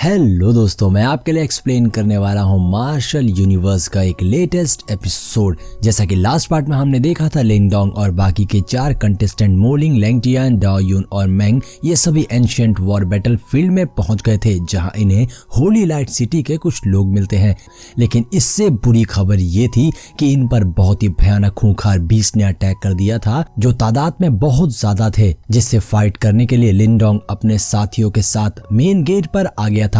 Hello दोस्तों, मैं आपके लिए एक्सप्लेन करने वाला हूँ मार्शल यूनिवर्स का एक लेटेस्ट एपिसोड। जैसा कि लास्ट पार्ट में हमने देखा था, लिंगडोंग और बाकी के 4 कंटेस्टेंट मोलिंग, लैंगटियान, डाओयुन और मेंग ये सभी एंशिएंट वॉर बैटल फील्ड में पहुंच गए थे, जहां इन्हें होली लाइट सिटी के कुछ लोग मिलते हैं। लेकिन इससे बुरी खबर ये थी कि इन पर बहुत ही भयानक खूंखार बीस्ट ने अटैक कर दिया था, जो तादाद में बहुत ज्यादा थे, जिससे फाइट करने के लिए लिंगडोंग अपने साथियों के साथ मेन गेट पर आ गया था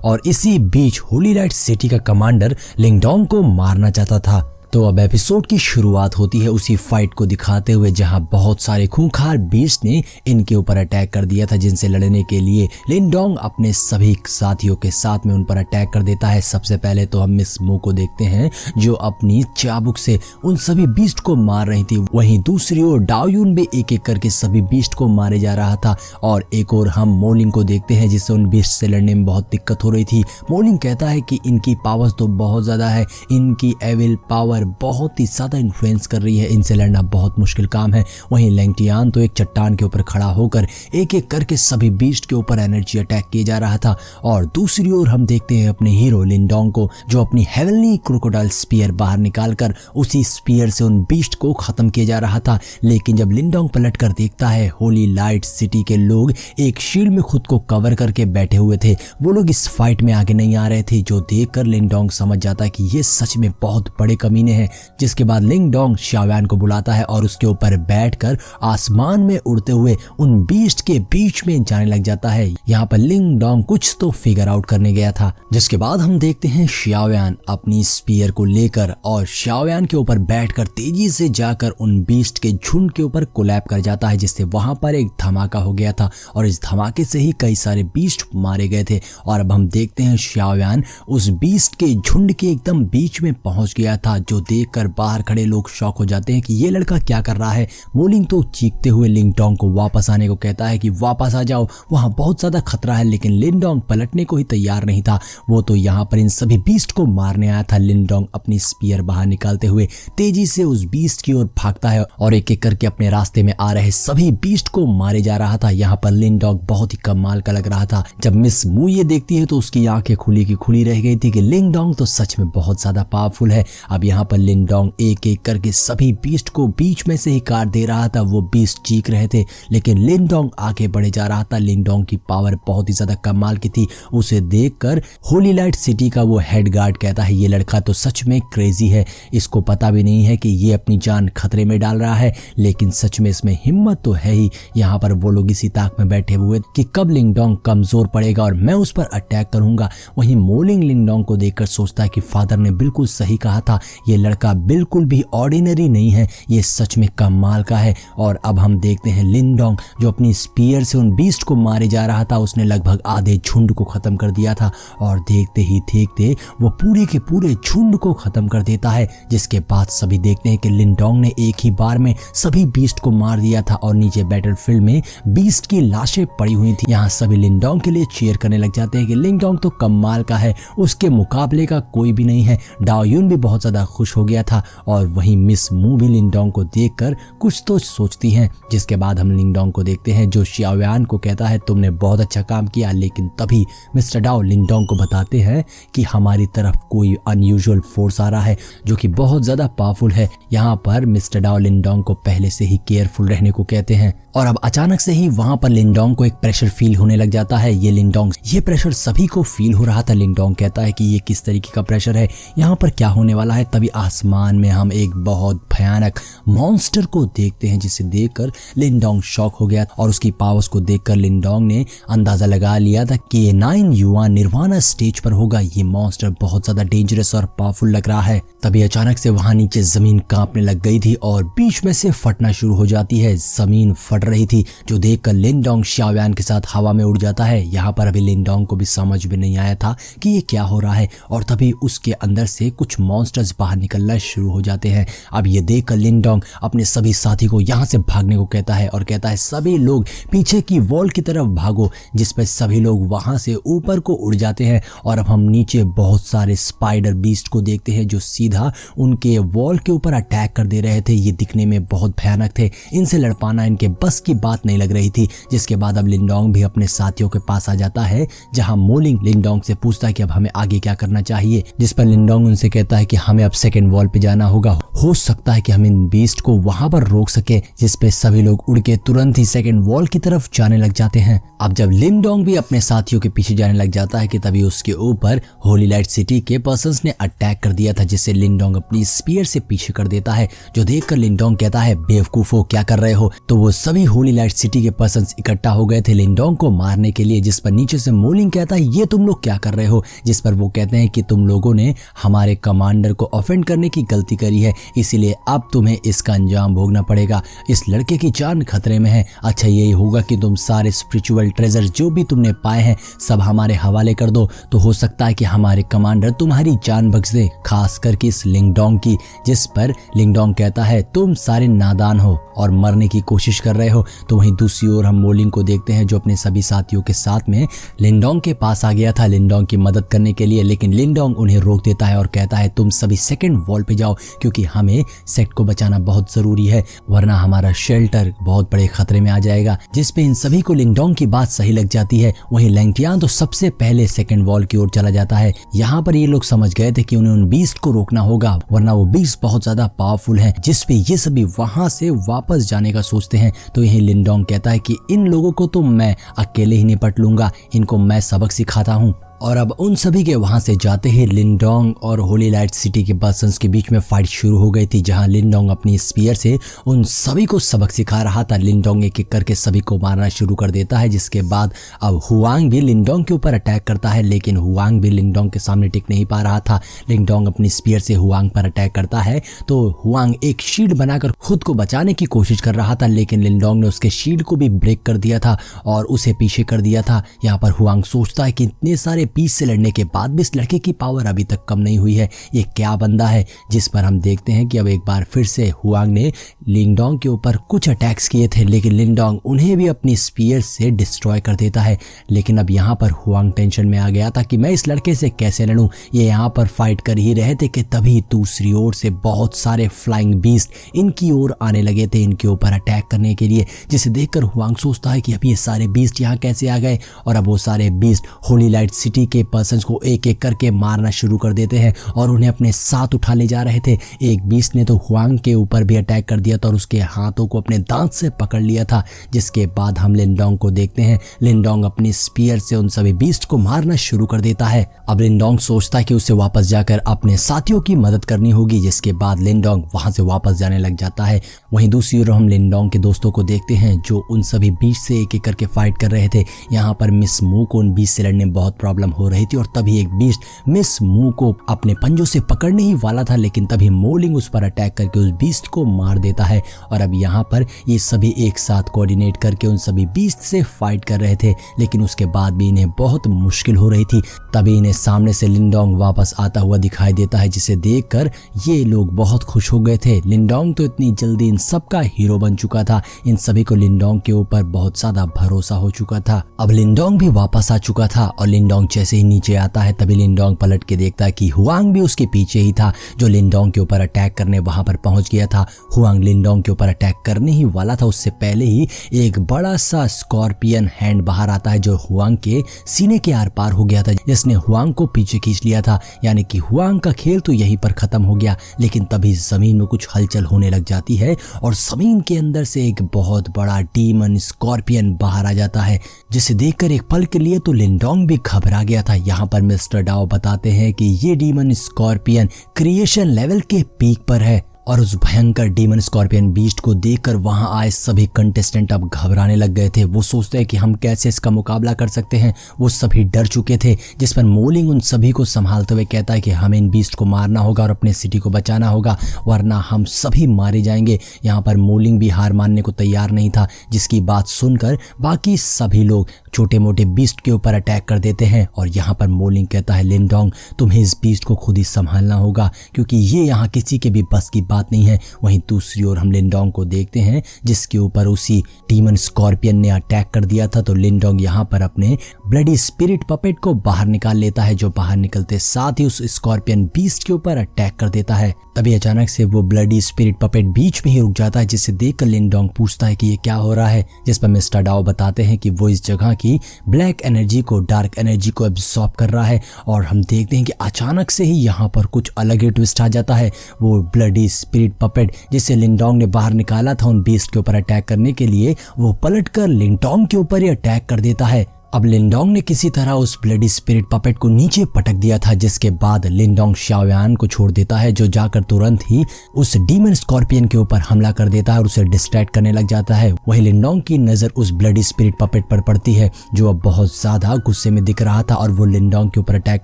और इसी बीच होली लाइट सिटी का कमांडर लिंगडोंग को मारना चाहता था। तो अब एपिसोड की शुरुआत होती है उसी फाइट को दिखाते हुए, जहां बहुत सारे खूंखार बीस्ट ने इनके ऊपर अटैक कर दिया था, जिनसे लड़ने के लिए लिंगडोंग अपने सभी साथियों के साथ में उन पर अटैक कर देता है। सबसे पहले तो हम मिस मू को देखते हैं, जो अपनी चाबुक से उन सभी बीस्ट को मार रही थी। वहीं दूसरी ओर डाओयुन भी एक एक करके सभी बीस्ट को मारे जा रहा था। और एक और हम मोलिंग को देखते हैं, जिससे उन बीस्ट से लड़ने में बहुत दिक्कत हो रही थी। मोलिंग कहता है कि इनकी पावर्स तो बहुत ज्यादा है, इनकी एविल पावर बहुत ही ज्यादा इन्फ्लुएंस कर रही है, इनसे लड़ना बहुत मुश्किल काम है। वहीं लैंगटियान तो एक चट्टान के ऊपर खड़ा होकर एक एक करके सभी बीस्ट के ऊपर एनर्जी अटैक किए जा रहा था। और दूसरी ओर हम देखते हैं अपने हीरो लिंगडोंग को, जो अपनी हेवनली क्रोकोडाइल स्पीयर बाहर निकालकर उसी स्पीयर से उन बीस्ट को खत्म किया जा रहा था। लेकिन जब लिंगडोंग पलट कर देखता है, होली लाइट सिटी के लोग एक शील्ड में खुद को कवर करके बैठे हुए थे। वो लोग इस फाइट में आगे नहीं आ रहे थे, जो देखकर लिंगडोंग समझ जाता है कि ये सच में बहुत बड़े कमीने हैं। जिसके बाद लिंगडोंग शाओयान को बुलाता है और उसके ऊपर बैठकर आसमान में उड़ते हुए उन बीस्ट के बीच में जाने लग जाता है। यहाँ पर लिंगडोंग कुछ तो फिगर आउट करने गया था। जिसके बाद हम देखते हैं शाओयान अपनी स्पीयर को लेकर और शाओयान के ऊपर बैठकर तेजी से जाकर उन बीस्ट के झुंड के ऊपर कोलैप कर जाता है, जिससे वहां पर एक धमाका हो गया था और इस धमाके से ही कई सारे बीस्ट मारे गए थे। और अब हम देखते हैं शाओयान उस बीस्ट के झुंड के एकदम बीच में पहुंच गया था, जो देखकर बाहर खड़े लोग शॉक हो जाते हैं कि ये लड़का क्या कर रहा है। मोलिंग तो चीखते हुए लिंगडोंग को वापस आने को कहता है कि वापस आ जाओ, वहां बहुत ज्यादा खतरा है। लेकिन लिंगडोंग पलटने को ही तैयार नहीं था, वो तो यहाँ पर इन सभी बीस्ट को मारने आया था। लिंगडोंग अपनी स्पीयर बाहर निकालते हुए तेजी से उस बीस्ट की ओर भागता है और एक एक करके अपने रास्ते में आ रहे सभी बीस्ट को मारे जा रहा था। यहाँ पर लिंगडोंग बहुत ही कमाल का लग रहा था। जब मिस मू ये देखती है तो उसकी आंखें खुली की खुली रह गई थी कि लिंगडोंग तो सच में बहुत ज्यादा पावरफुल है। अब यहाँ पर लिंगडोंग एक एक करके सभी बीस्ट को बीच में से ही काट दे रहा था। वो बीस्ट चीख रहे थे, लेकिन लिंगडोंग आगे बढ़े जा रहा था। लिंगडोंग की पावर बहुत ही ज्यादा कमाल की थी। उसे देखकर होली लाइट सिटी का वो हेड गार्ड कहता है, ये लड़का तो सच में क्रेजी है, इसको पता भी नहीं है कि ये अपनी जान खतरे में डाल रहा है, लेकिन सच में इसमें हिम्मत तो है ही। यहाँ पर वो लोग इसी ताक में बैठे हुए कि कब लिंगडोंग कमजोर पड़ेगा और मैं उस पर अटैक करूंगा। वहीं मोलिंग लिंगडोंग को देखकर सोचता है कि फादर ने बिल्कुल सही कहा था, ये लड़का बिल्कुल भी ऑर्डिनरी नहीं है, ये सच में कमाल का है। और अब हम देखते हैं लिंगडोंग, जो अपनी स्पीयर से उन बीस्ट को मारे जा रहा था, उसने लगभग आधे झुंड को खत्म कर दिया था और देखते ही देखते वो पूरे के पूरे झुंड को खत्म कर देता है। जिसके बाद सभी देखते हैं कि लिंगडोंग ने एक ही बार में सभी बीस्ट को मार दिया था और नीचे बैटलफील्ड में बीस्ट की लाशें पड़ी हुई थी। यहाँ सभी लिंगडोंग के लिए चीयर करने लग जाते हैं कि लिंगडोंग तो कमाल का है, उसके मुकाबले का कोई भी नहीं है। डाओयुन भी बहुत ज्यादा खुश हो गया था और वहीं मिस मू भी लिंगडोंग को देखकर कुछ तो सोचती हैं। जिसके बाद हम लिंगडोंग को देखते हैं, जो शाओयान को कहता है तुमने बहुत अच्छा काम किया। लेकिन तभी मिस्टर डाओ लिंगडोंग को बताते हैं कि हमारी तरफ कोई अनयूजुअल फोर्स आ रहा है, जो कि बहुत ज्यादा पावरफुल है। यहाँ पर मिस्टर डाओ लिंगडोंग को पहले से ही केयरफुल रहने को कहते हैं। और अब अचानक से ही वहां पर लिंगडोंग को एक प्रेशर फील होने लग जाता है। ये प्रेशर सभी को फील हो रहा था। लिंगडोंग कहता है कि ये किस तरीके का प्रेशर है, यहाँ पर क्या होने वाला है। तभी आसमान में हम एक बहुत भयानक मॉन्स्टर को देखते हैं, जिसे देखकर लिंगडोंग शॉक हो गया और उसकी पावर्स को देखकर लिंगडोंग ने अंदाजा लगा लिया था कि ये 9 युआन निर्वाणा स्टेज पर होगा। ये मॉन्स्टर बहुत ज्यादा डेंजरस और पावरफुल लग रहा है। तभी अचानक से वहां नीचे जमीन कांपने लग गई थी और बीच में से फटना शुरू हो जाती है। जमीन फट रही थी, जो देखकर लिंगडोंग शाओयान के साथ हवा में उड़ जाता है। यहाँ पर अभी लिंगडोंग को भी समझ में नहीं आया था कि ये क्या हो रहा है और तभी उसके अंदर से कुछ मॉन्स्टर्स बाहर निकलना शुरू हो जाते हैं। अब ये देखकर लिंगडोंग अपने सभी साथी को यहाँ से भागने को कहता है और कहता है सभी लोग पीछे की वॉल की तरफ भागो, जिस पर सभी लोग वहां से ऊपर को उड़ जाते हैं। और अब हम नीचे बहुत सारे स्पाइडर बीस्ट को देखते हैं, जो सीधा उनके वॉल के ऊपर अटैक कर दे रहे थे। ये दिखने में बहुत भयानक थे, इनसे लड़ पाना इनके बस बस की बात नहीं लग रही थी। जिसके बाद अब लिंडोंग भी अपने साथियों के पास आ जाता है, जहां मोलिंग लिंडोंग से पूछता है कि अब हमें आगे क्या करना चाहिए। जिस पर लिंडोंग उनसे कहता है कि हमें अब सेकंड वॉल पे जाना होगा, हो सकता है कि हम इन बीस्ट को वहां पर रोक सके। जिस पे सभी लोग उड़ के तुरंत ही सेकंड वॉल की तरफ जाने लग जाते हैं। अब जब लिंडोंग भी अपने साथियों के पीछे जाने लग जाता है कि तभी उसके ऊपर होली लाइट सिटी के पर्सन्स ने अटैक कर दिया था, जिससे लिंडोंग अपनी स्पीयर से पीछे कर देता है। जो देखकर लिंडोंग कहता है, बेवकूफो क्या कर रहे हो। तो वो सभी होली लाइट सिटी के पर्सन्स इकट्ठा हो गए थे लिंडोंग को मारने के लिए। जिस पर नीचे से मोलिंग कहता है, ये तुम लोग क्या कर रहे हो। जिस पर वो कहते हैं कि तुम लोगों ने हमारे कमांडर को ऑफेंड करने की गलती करी है, इसीलिए अब तुम्हें इसका अंजाम भोगना पड़ेगा। इस लड़के की जान खतरे में है। अच्छा यही होगा कि तुम सारे स्पिरिचुअल ट्रेजर जो भी तुमने पाए हैं सब हमारे हवाले कर दो, तो हो सकता है कि हमारे कमांडर तुम्हारी जान बख्श दे, खास करके इस लिंगडोंग की। जिस पर लिंगडोंग कहता है, तुम सारे नादान हो और मरने की कोशिश कर रहे हो। तो वहीं दूसरी ओर हम मोलिंग को देखते हैं, जो अपने सभी साथियों के साथ में लिंगडोंग के पास आ गया था लिंगडोंग की मदद करने के लिए। लेकिन लिंगडोंग उन्हें रोक देता है और कहता है, तुम सभी सेकंड वॉल पे जाओ, क्योंकि हमें सेक्ट को बचाना बहुत जरूरी है, वरना हमारा शेल्टर बहुत बड़े खतरे में आ जाएगा। जिस पे इन सभी को लिंगडोंग की बात सही लग जाती है। वहीं लैंगटियान तो सबसे पहले सेकंड वॉल की ओर चला जाता है। यहाँ पर ये लोग समझ गए थे कि उन्हें उन बीस्ट को रोकना होगा, वरना वो बीस्ट बहुत ज्यादा पावरफुल है। जिस पे ये सभी वहां से वापस जाने का सोचते हैं। तो यही लिंगडोंग कहता है कि इन लोगों को तो मैं अकेले ही निपट लूंगा, इनको मैं सबक सिखाता हूँ। और अब उन सभी के वहां से जाते ही लिंगडोंग और होली लाइट सिटी के पर्सन्स के बीच में फाइट शुरू हो गई थी, जहां लिंगडोंग अपनी स्पीयर से उन सभी को सबक सिखा रहा था। लिंगडोंग एक एक करके सभी को मारना शुरू कर देता है। जिसके बाद अब हुआंग भी लिंगडोंग के ऊपर अटैक करता है, लेकिन हुआंग भी लिंगडोंग के सामने टिक नहीं पा रहा था। लिंगडोंग अपनी स्पीयर से हुआंग पर अटैक करता है, तो हुआंग एक शील्ड बनाकर खुद को बचाने की कोशिश कर रहा था, लेकिन लिंगडोंग ने उसके शील्ड को भी ब्रेक कर दिया था और उसे पीछे कर दिया था। यहाँ पर हुआंग सोचता है कि इतने सारे पीस से लड़ने के बाद भी इस लड़के की पावर अभी तक कम नहीं हुई है, ये क्या बंदा है। जिस पर हम देखते हैं कि अब एक बार फिर से हुआंग ने लिंगडोंग के ऊपर कुछ अटैक्स किए थे, लेकिन लिंगडोंग उन्हें भी अपनी स्पीयर से डिस्ट्रॉय कर देता है। लेकिन अब यहाँ पर हुआंग टेंशन में आ गया था कि मैं इस लड़के से कैसे लड़ूं। ये यहाँ पर फाइट कर ही रहे थे कि तभी दूसरी ओर से बहुत सारे फ्लाइंग बीस्ट इनकी ओर आने लगे थे, इनके ऊपर अटैक करने के लिए। जिसे देखकर हुआंग सोचता है कि अब ये सारे बीस्ट यहाँ कैसे आ गए, और अब वो सारे बीस्ट होली लाइट सिटी के पर्सन्स को एक एक करके मारना शुरू कर देते हैं और उन्हें अपने साथ उठा ले जा रहे थे। एक बीस्ट ने तो हुआंग के ऊपर भी अटैक कर दिया था और उसके हाथों को अपने दांत से पकड़ लिया था। जिसके बाद हम लिंगडोंग को देखते हैं, लिंगडोंग अपनी स्पीयर से उन सभी बीस्ट को मारना शुरू कर देता है। अब लिंगडोंग सोचता है कि उसे वापस जाकर अपने साथियों की मदद करनी होगी। जिसके बाद लिंगडोंग वहां से वापस जाने लग जाता है। वहीं दूसरी ओर हम लिंगडोंग के दोस्तों को देखते हैं, जो उन सभी बीस्ट से एक एक करके फाइट कर रहे थे। यहाँ पर मिस मू को उन बीस्ट से लड़ने में बहुत प्रॉब्लम हो रही थी और तभी एक बीस्ट मिस मू को अपने पंजों से पकड़ने ही वाला था, लेकिन तभी मोलिंग उस पर अटैक करके उस बीस्ट को मार देता है। और अब यहाँ पर ये सभी एक साथ कोऑर्डिनेट करके उन सभी बीस्ट से फाइट कर रहे थे, लेकिन उसके बाद भी इन्हें बहुत मुश्किल हो रही थी। तभी इन्हें सामने से लिंगडोंग वापस आता हुआ दिखाई देता है, जिसे देखकर ये लोग बहुत खुश हो गए थे। लिंगडोंग तो इतनी जल्दी इन सबका हीरो बन चुका था, इन सभी को लिंगडोंग के ऊपर बहुत ज्यादा भरोसा हो चुका था। अब लिंगडोंग भी वापस आ चुका था और लिंगडोंग जैसे ही नीचे आता है तभी लिंगडोंग पलट के देखता है कि हुआंग भी उसके पीछे ही था, जो लिंगडोंग के ऊपर अटैक करने वहां पर पहुंच गया था। हुआंग लिंगडोंग के ऊपर अटैक करने ही वाला था, उससे पहले ही एक बड़ा सा स्कॉर्पियन हैंड बाहर आता है, जो हुआंग के सीने के आर पार हो गया था, जिसने हुआंग को पीछे खींच लिया था। यानी कि हुआंग का खेल तो यहीं पर खत्म हो गया। लेकिन तभी जमीन में कुछ हलचल होने लग जाती है और जमीन के अंदर से एक बहुत बड़ा डीमन स्कॉर्पियन बाहर आ जाता है, जिसे देखकर एक पल के लिए तो लिंगडोंग भी घबरा गया था। यहाँ पर मिस्टर डाओ बताते हैं कि ये डीमन स्कॉर्पियन क्रिएशन लेवल के पीक पर है और उस भयंकर डीमन स्कॉर्पियन बीस्ट को देखकर वहां आए सभी कंटेस्टेंट अब घबराने लग गए थे। वो सोचते हैं कि हम कैसे इसका मुकाबला कर सकते हैं। वो सभी डर चुके थे, जिस पर मोलिंग उन सभी को संभालते हुए कहता है कि हमें इन बीस्ट को मारना होगा और अपने सिटी को बचाना होगा, वरना हम सभी मारे जाएंगे। यहाँ पर मोलिंग भी हार मानने को तैयार नहीं था, जिसकी बात सुनकर बाकी सभी लोग छोटे मोटे बीस्ट के ऊपर अटैक कर देते हैं। और यहाँ पर मोलिंग कहता है, लिंगडोंग तुम्हें इस बीस्ट को खुद ही संभालना होगा, क्योंकि ये यहाँ किसी के भी बस की बात नहीं है। वहीं दूसरी ओर हम लिनडोंग को देखते हैं जिसके ऊपर उसी डीमन स्कॉर्पियन ने अटैक कर दिया था। तो लिनडोंग यहाँ पर अपने ब्लडी स्पिरिट पपेट को बाहर निकाल लेता है, जो बाहर निकलते साथ ही उस स्कॉर्पियन बीस्ट के ऊपर अटैक कर देता है। तभी अचानक से वो ब्लडी स्पिरिट पपेट बीच में ही रुक जाता है, जिसे देखकर लिनडोंग पूछता है कि ये क्या हो रहा है, जिस पर मिस्टर डाओ बताते हैं कि वो इस जगह की ब्लैक एनर्जी को, डार्क एनर्जी को एब्सॉर्ब कर रहा है। और हम देखते हैं कि अचानक से ही यहाँ पर कुछ अलग ही ट्विस्ट आ जाता है। वो ब्लडी स्पिरिट पपेट जिसे लिनडोंग ने बाहर निकाला था उन बीस्ट के ऊपर अटैक करने के लिए, वो पलटकर लिनडोंग के ऊपर ही अटैक कर देता है। अब लिनडोंग ने किसी तरह उस ब्लडी स्पिरिट पपेट को नीचे पटक दिया था, जिसके बाद लिनडोंग शाओयान को छोड़ देता है, जो जाकर तुरंत ही उस डीमन स्कॉर्पियन के ऊपर हमला कर देता है और उसे डिस्ट्रैक्ट करने लग जाता है। वही लिनडोंग की नजर उस ब्लडी स्पिरिट पपेट पर पड़ती है, जो अब बहुत ज्यादा गुस्से में दिख रहा था और वो लिनडोंग के ऊपर अटैक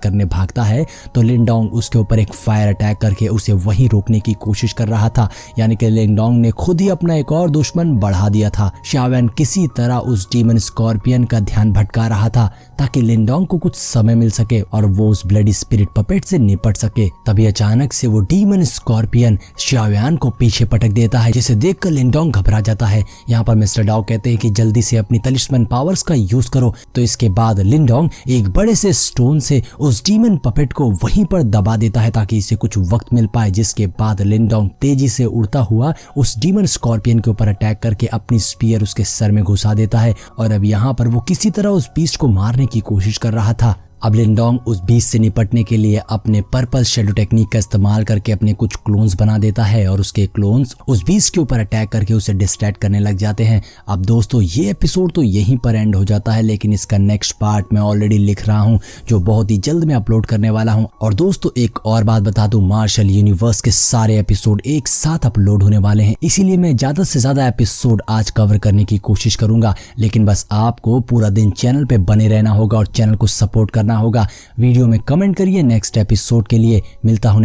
करने भागता है। तो लिनडोंग उसके ऊपर एक फायर अटैक करके उसे वहीं रोकने की कोशिश कर रहा था, यानी कि लिनडोंग ने खुद ही अपना एक और दुश्मन बढ़ा दिया था। शाओयान किसी तरह उस डीमन स्कॉर्पियन का ध्यान भटका रहा था ताकि लिनडोंग को कुछ समय मिल सके और वो उस ब्लडी स्पिरिट पपेट से निपट सके। तभी अचानक से वो डीमन स्कॉर्पियन शाओयान को पीछे पटक देता है, जिसे देखकर लिनडोंग घबरा जाता है। यहाँ पर मिस्टर डाओ कहते हैं कि जल्दी से अपनी तलिस्मन पावर्स का यूज करो। तो इसके बाद लिनडोंग एक बड़े से स्टोन से उस डीमन पपेट को वहीं पर दबा देता है ताकि इसे कुछ वक्त मिल पाए, जिसके बाद लिनडोंग तेजी से उड़ता हुआ उस डीमन स्कॉर्पियन के ऊपर अटैक करके अपनी स्पीयर उसके सर में घुसा देता है। और अब यहाँ पर वो किसी तरह उस बीस्ट को मारने की कोशिश कर रहा था। अब लिनडोंग उस बीस्ट से निपटने के लिए अपने पर्पल शेडो टेक्निक का इस्तेमाल करके अपने कुछ क्लोन्स बना देता है और उसके क्लोन्स उस बीस्ट के ऊपर अटैक करके उसे डिस्ट्रैक्ट करने लग जाते हैं। अब दोस्तों ये एपिसोड तो यहीं पर एंड हो जाता है, लेकिन इसका नेक्स्ट पार्ट मैं ऑलरेडी लिख रहा हूँ, जो बहुत ही जल्द मैं अपलोड करने वाला हूँ। और दोस्तों एक और बात बता दूं, मार्शल यूनिवर्स के सारे एपिसोड एक साथ अपलोड होने वाले हैं, इसीलिए मैं ज्यादा से ज्यादा एपिसोड आज कवर करने की कोशिश करूंगा। लेकिन बस आपको पूरा दिन चैनल पे बने रहना होगा और चैनल को सपोर्ट करना होगा। वीडियो में कमेंट करिए नेक्स्ट एपिसोड के लिए। मिलता हूं